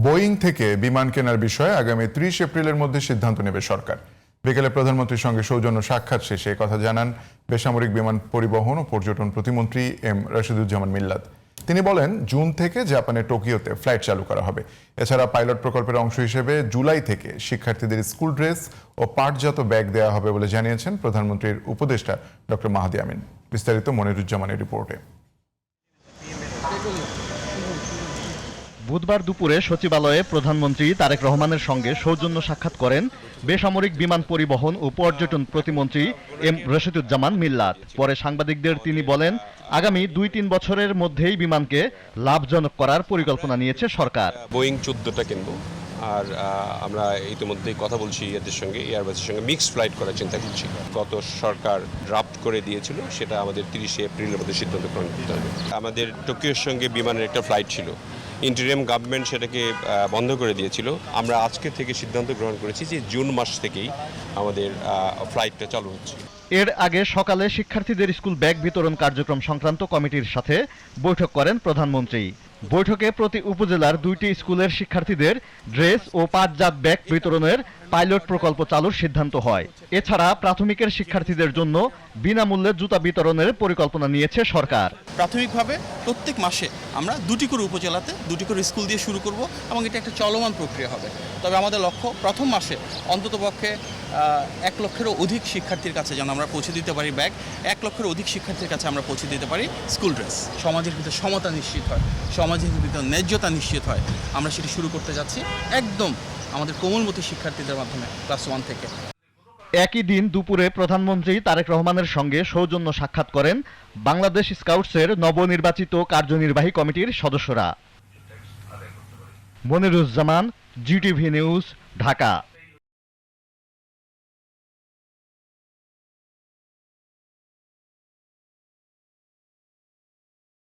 Boeing থেকে বিমান কেনার বিষয়ে আগামী ৩০ এপ্রিলের মধ্যে সিদ্ধান্ত নেবে সরকার। বিকেলে প্রধানমন্ত্রীর সঙ্গে সৌজন্য সাক্ষাৎ শেষে কথা জানান বেসামরিক বিমান পরিবহন ও পর্যটন প্রতিমন্ত্রী এম রাশিদুজ্জামান মিল্লাত। তিনি বলেন, জুন থেকে জাপানের টোকিওতে ফ্লাইট চালু করা হবে। এছাড়া পাইলট প্রকল্পের অংশ হিসেবে জুলাই থেকে শিক্ষার্থীদের স্কুল ড্রেস ও পাটজাত ব্যাগ দেওয়া হবে বলে জানিয়েছেন প্রধানমন্ত্রীর উপদেষ্টা ডক্টর মাহাদি আমিন। বিস্তারিত মনিরুজ্জামানের রিপোর্টে। বুধবার দুপুরে সচিবালয়ে প্রধানমন্ত্রী তারেক রহমানের সঙ্গে সৌজন্য সাক্ষাৎ করেন বেসামরিক বিমান পরিবহন ও পর্যটন প্রতিমন্ত্রী এম রাশিদুজ্জামান মিল্লাত। পরে সাংবাদিকদের তিনি বলেন, আগামী ২-৩ বছরের মধ্যেই বিমানকে লাভজনক করার পরিকল্পনা নিয়েছে সরকার। বোয়িং 14টা কিনবো, আর আমরা ইতিমধ্যেই কথা বলছি এদের সঙ্গে, এয়ারবাসের সঙ্গে মিক্সড ফ্লাইট করার চিন্তা করছি। গত সরকার ড্রাফট করে দিয়েছিল, সেটা আমাদের 30 এপ্রিলের মধ্যে সিদ্ধান্ত গ্রহণ করতে হবে। আমাদের টোকিওর সঙ্গে বিমানের একটা ফ্লাইট ছিল, ইন্টারিম গভর্নমেন্ট সেটাকে বন্ধ করে দিয়েছিল। আমরা আজকে থেকে সিদ্ধান্ত গ্রহণ করেছি যে জুন মাস থেকেই আমাদের ফ্লাইটটা চালু হচ্ছে। এর আগে সকালে শিক্ষার্থীদের স্কুল ব্যাগ বিতরণ কার্যক্রম সংক্রান্ত কমিটির সাথে বৈঠক করেন প্রধানমন্ত্রী। বৈঠকে প্রতি উপজেলার 2টি স্কুলের শিক্ষার্থীদের ড্রেস ও পাটজাত ব্যাগ বিতরণের পাইলট প্রকল্প চালুর সিদ্ধান্ত হয়। এছাড়া প্রাথমিকের শিক্ষার্থীদের জন্য বিনামূল্যে জুতা বিতরণের পরিকল্পনা নিয়েছে সরকার। প্রাথমিকভাবে প্রত্যেক মাসে আমরা 2টি করে উপজেলাতে 2টি করে স্কুল দিয়ে শুরু করব এবং এটা একটা চলমান প্রক্রিয়া হবে। তবে আমাদের লক্ষ্য প্রথম মাসে অন্ততপক্ষে 1 লক্ষেরও অধিক শিক্ষার্থীর কাছে যেন আমরা পৌঁছে দিতে পারি ব্যাগ, 1 লক্ষের অধিক শিক্ষার্থীর কাছে আমরা পৌঁছে দিতে পারি স্কুল ড্রেস। সমাজের ভিতরে সমতা নিশ্চিত হয়, সমাজের ভিতরে ন্যায্যতা নিশ্চিত হয়। আমরা সেটি শুরু করতে যাচ্ছি একদম আমাদের কোমলমতি শিক্ষার্থীদের মাধ্যমে ক্লাস 1 থেকে। একই দিন দুপুরে প্রধানমন্ত্রী তারেক রহমানের সঙ্গে সৌজন্য সাক্ষাৎ করেন বাংলাদেশ স্কাউটসের নবনির্বাচিত কার্যনির্বাহী কমিটির সদস্যরা। Moniruzzaman, GTV news, Dhaka.